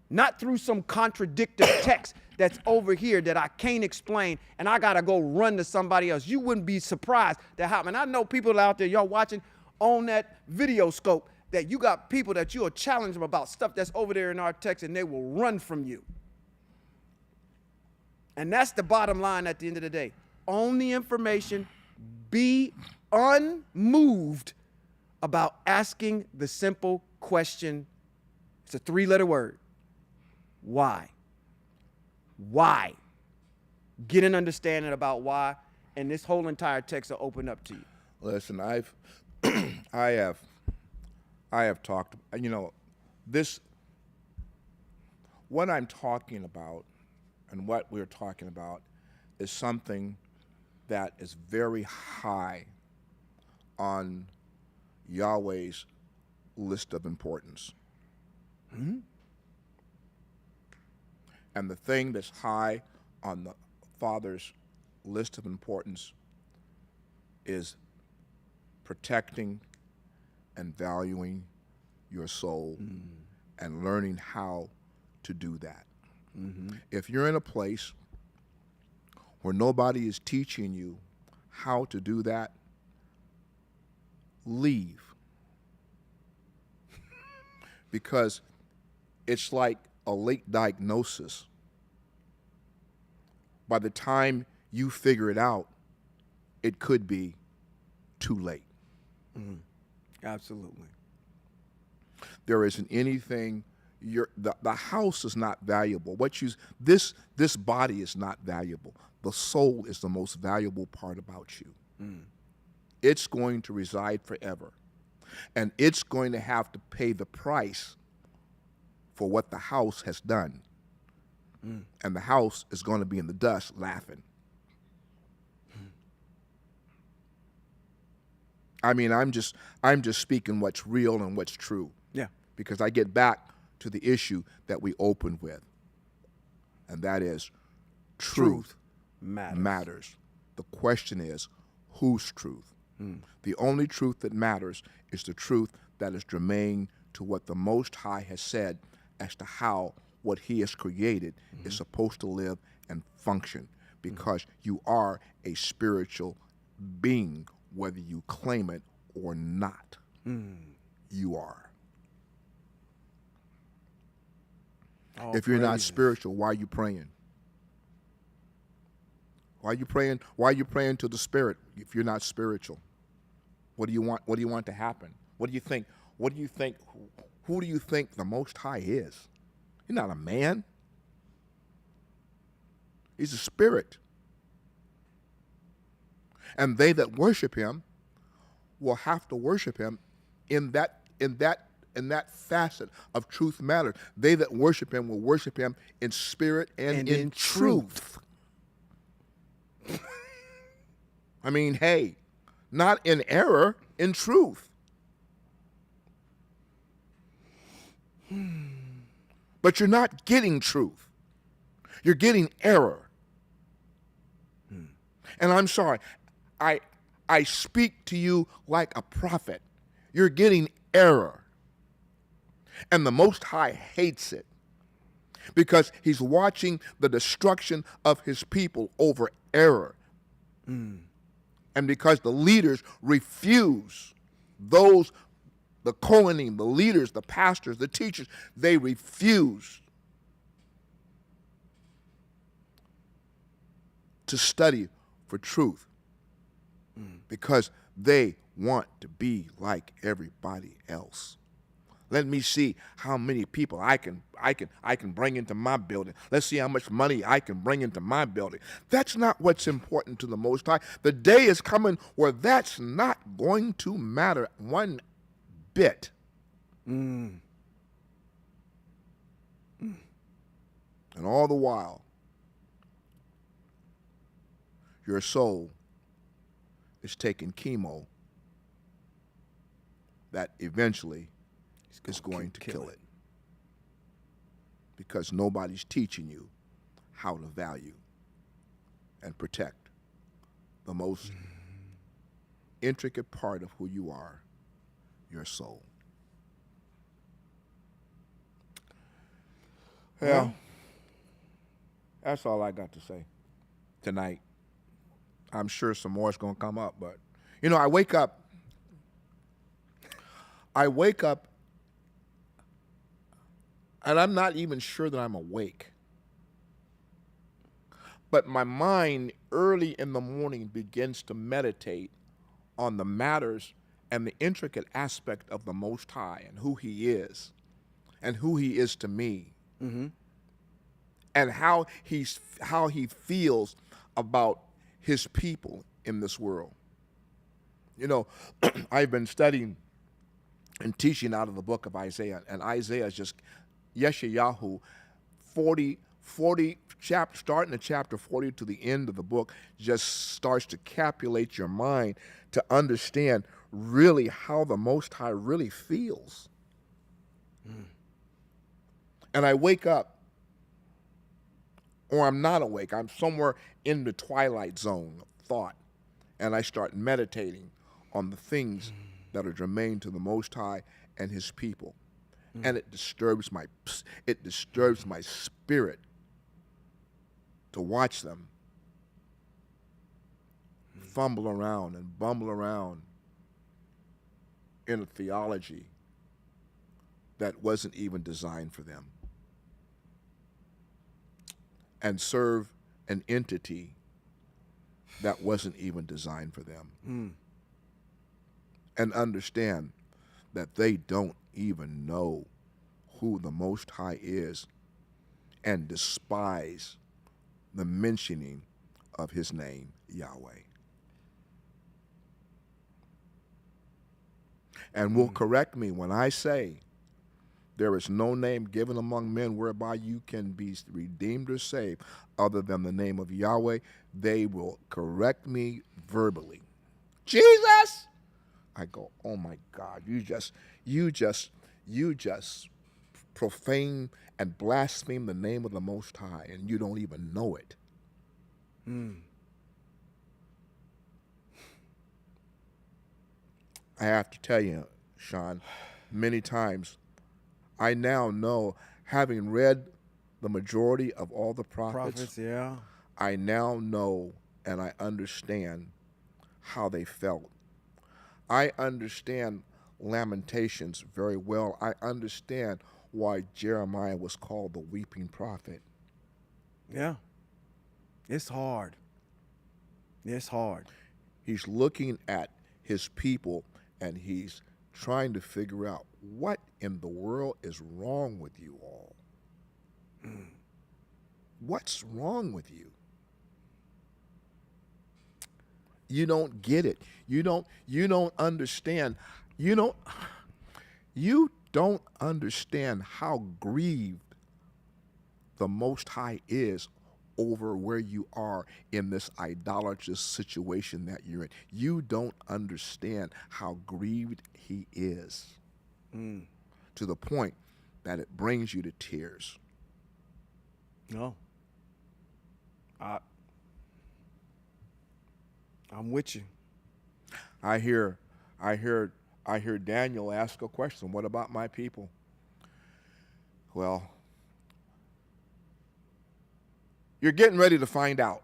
Not through some contradictory text that's over here that I can't explain, and I got to go run to somebody else. You wouldn't be surprised that happen. I know people out there, y'all watching on that video scope, that you got people that you will challenge them about stuff that's over there in our text, and they will run from you. And that's the bottom line at the end of the day. Own the information. Be unmoved about asking the simple question. It's a 3-letter word. Why? why. Get an understanding about why, and this whole entire text will open up to you. Listen, I have talked, this, what I'm talking about and what we're talking about is something that is very high on Yahweh's list of importance. Mm-hmm. And the thing that's high on the Father's list of importance is protecting and valuing your soul and learning how to do that. Mm-hmm. If you're in a place where nobody is teaching you how to do that, leave. Because it's like a late diagnosis. By the time you figure it out, it could be too late. Mm-hmm. Absolutely. There isn't anything. The house is not valuable. This body is not valuable. The soul is the most valuable part about you. Mm. It's going to reside forever, and it's going to have to pay the price for what the house has done. Mm. And the house is going to be in the dust laughing. I mean, I'm just speaking what's real and what's true. Yeah. Because I get back to the issue that we opened with, and that is truth matters. The question is, whose truth? The only truth that matters is the truth that is germane to what the Most High has said as to how what He has created is supposed to live and function, because you are a spiritual being, whether you claim it or not. You are. All if you're not praises. spiritual, why are you praying? Why are you praying? Why are you praying to the Spirit if you're not spiritual? What do you want? What do you want to happen? What do you think? What do you think? Who do you think the Most High is? He's not a man. He's a spirit. And they that worship Him will have to worship Him in that facet of truth matters. They that worship Him will worship Him in spirit and in truth. I mean, hey, not in error, in truth. But you're not getting truth. You're getting error. And I'm sorry, I speak to you like a prophet. You're getting error. And the Most High hates it, because He's watching the destruction of His people over error. And because the leaders refuse, the Kohanim, the leaders, the pastors, the teachers, they refuse to study for truth, because they want to be like everybody else. Let me see how many people I can bring into my building. Let's see how much money I can bring into my building. That's not what's important to the Most High. The day is coming where that's not going to matter one bit. And all the while, your soul is taking chemo that eventually is going to kill it, because nobody's teaching you how to value and protect the most intricate part of who you are, your soul. Well, that's all I got to say tonight. I'm sure some more is going to come up, but I wake up and I'm not even sure that I'm awake. But my mind early in the morning begins to meditate on the matters and the intricate aspect of the Most High and who He is and who He is to me. and how he feels about his people in this world. You know, I've been studying and teaching out of the book of Isaiah, and Isaiah is just Yeshayahu 40 chapter, starting at chapter 40 to the end of the book, just starts to capulate your mind to understand really how the Most High really feels. And I wake up, or I'm not awake, I'm somewhere in the twilight zone of thought, and I start meditating on the things that are germane to the Most High and his people. And it disturbs my spirit to watch them fumble around and bumble around in a theology that wasn't even designed for them, and serve an entity that wasn't even designed for them. And understand that they don't even know who the Most High is, and despise the mentioning of his name, Yahweh. And will correct me when I say there is no name given among men whereby you can be redeemed or saved other than the name of Yahweh. They will correct me verbally. Jesus! I go, oh my God, you just profane and blaspheme the name of the Most High, and you don't even know it. I have to tell you, Shawn, many times, I now know, having read the majority of all the prophets, yeah. I now know and I understand how they felt. I understand Lamentations very well. I understand why Jeremiah was called the weeping prophet. Yeah. It's hard. It's hard. He's looking at his people and he's trying to figure out what in the world is wrong with you all. What's wrong with you? You don't get it. You don't understand. You don't understand how grieved the Most High is over where you are in this idolatrous situation that you're in. You don't understand how grieved he is, to the point that it brings you to tears. No. I'm with you. I hear Daniel ask a question, what about my people? Well, you're getting ready to find out.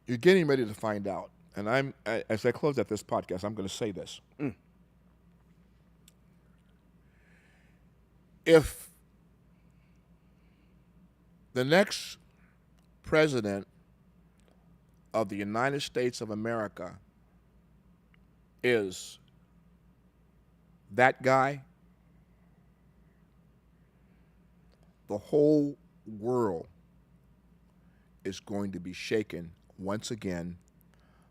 You're getting ready to find out. And as I close out this podcast, I'm going to say this. If the next president of the United States of America is that guy, the whole world is going to be shaken once again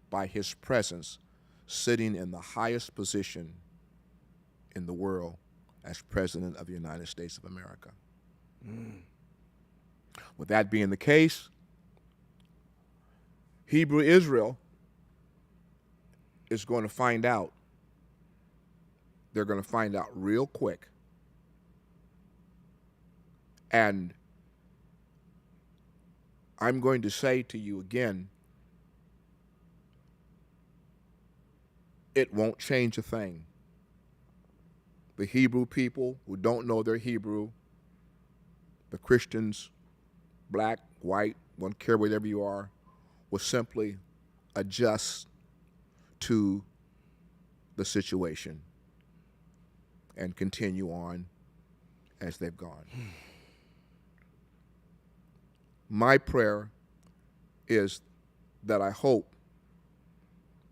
by his presence sitting in the highest position in the world as President of the United States of America. With that being the case, Hebrew Israel is going to find out. They're going to find out real quick. And I'm going to say to you again, it won't change a thing. The Hebrew people who don't know their Hebrew, the Christians, black, white, don't care whatever you are, will simply adjust to the situation and continue on as they've gone. My prayer is that I hope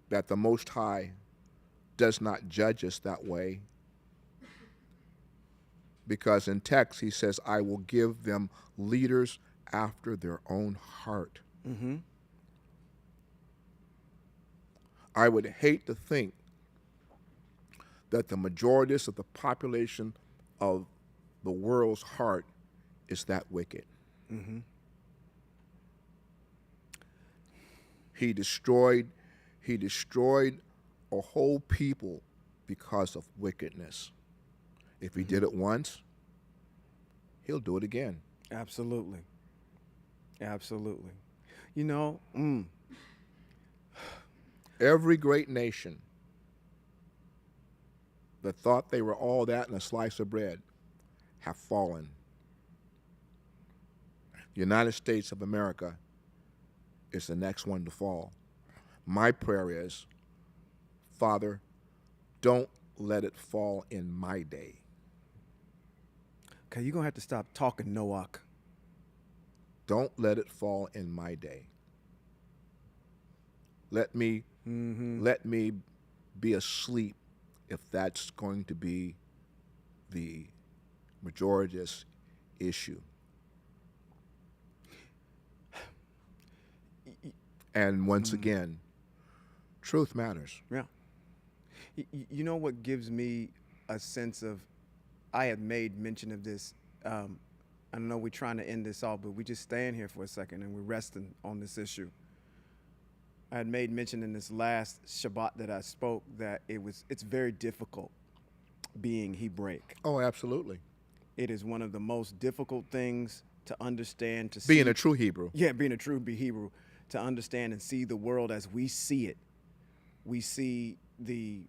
that the Most High does not judge us that way, Because in text he says, I will give them leaders after their own heart. Mm-hmm. I would hate to think that the majorities of the population of the world's heart is that wicked. Mm-hmm. He destroyed a whole people because of wickedness. If he did it once, he'll do it again. Absolutely. Absolutely. You know, every great nation that thought they were all that in a slice of bread have fallen. The United States of America is the next one to fall. My prayer is, Father, don't let it fall in my day. okay, you're going to have to stop talking, Noah. Don't let it fall in my day. Let me be asleep if that's going to be the majority's issue. And once again, truth matters. Yeah. You know what gives me a sense of, I had made mention of this. I know we're trying to end this off, but we just stand here for a second and we're resting on this issue. I had made mention in this last Shabbat that I spoke that it's very difficult being Hebraic. Oh, absolutely. It is one of the most difficult things to understand, to Being see. a true Hebrew. Yeah, being a true Hebrew, to understand and see the world as we see it. We see the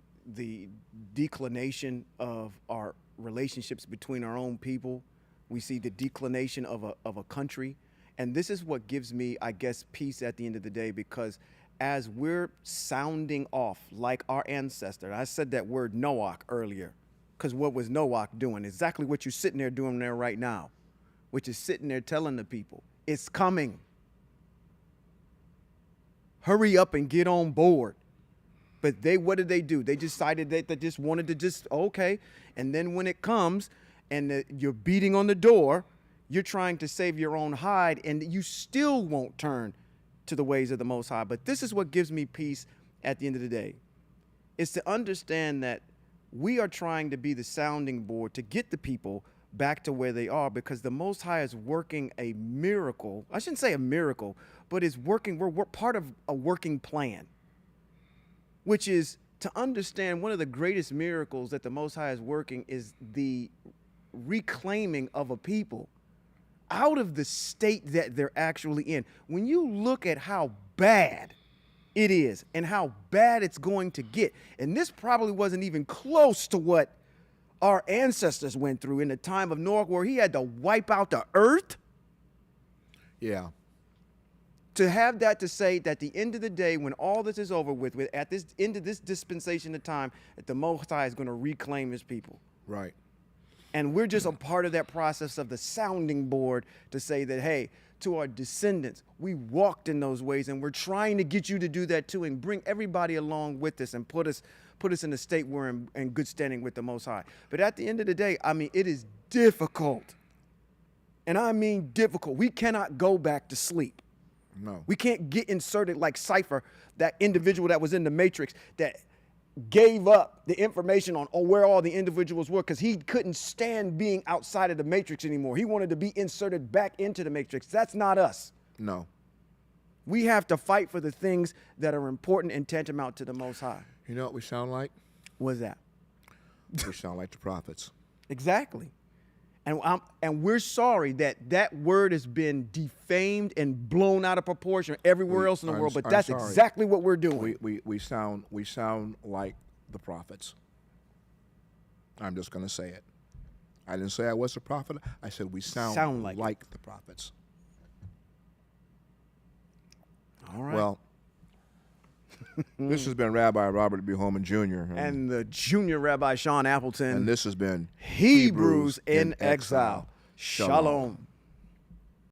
declination of our relationships between our own people. We see the declination of a country. And this is what gives me, I guess, peace at the end of the day, because as we're sounding off like our ancestor, I said that word Noach earlier, because what was Noach doing? Exactly what you're sitting there doing there right now, which is sitting there telling the people, it's coming. Hurry up and get on board. But what did they do? They decided that they just wanted to just, okay. And then when it comes and you're beating on the door, you're trying to save your own hide, and you still won't turn to the ways of the Most High. But this is what gives me peace at the end of the day. It's to understand that we are trying to be the sounding board to get the people back to where they are, because the Most High is working a miracle. I shouldn't say a miracle, but it's working. We're part of a working plan, which is to understand one of the greatest miracles that the Most High is working is the reclaiming of a people out of the state that they're actually in. When you look at how bad it is and how bad it's going to get, and this probably wasn't even close to what our ancestors went through in the time of Noah, where he had to wipe out the earth. Yeah. To have that to say that at the end of the day, when all this is over with at this end of this dispensation of time, that the Most High is going to reclaim his people. Right. And we're just a part of that process of the sounding board to say that, hey, to our descendants, we walked in those ways, and we're trying to get you to do that too, and bring everybody along with us and put us in a state where we're in good standing with the Most High. But at the end of the day, I mean, it is difficult. And I mean difficult. We cannot go back to sleep. No. We can't get inserted like Cypher, that individual that was in the Matrix that gave up the information on where all the individuals were because he couldn't stand being outside of the Matrix anymore. He wanted to be inserted back into the Matrix. That's not us. No. We have to fight for the things that are important and tantamount to the Most High. You know what we sound like? What's that? We sound like the prophets. Exactly. And we're sorry that word has been defamed and blown out of proportion everywhere else in the world, but that's sorry. exactly what we're doing. We sound like the prophets. I'm just going to say it. I didn't say I was a prophet. I said we sound like the prophets. All right. Well, this has been Rabbi Robert B. Holman Jr. And the junior Rabbi Shawn Appleton. And this has been Hebrews in Exile. Shalom.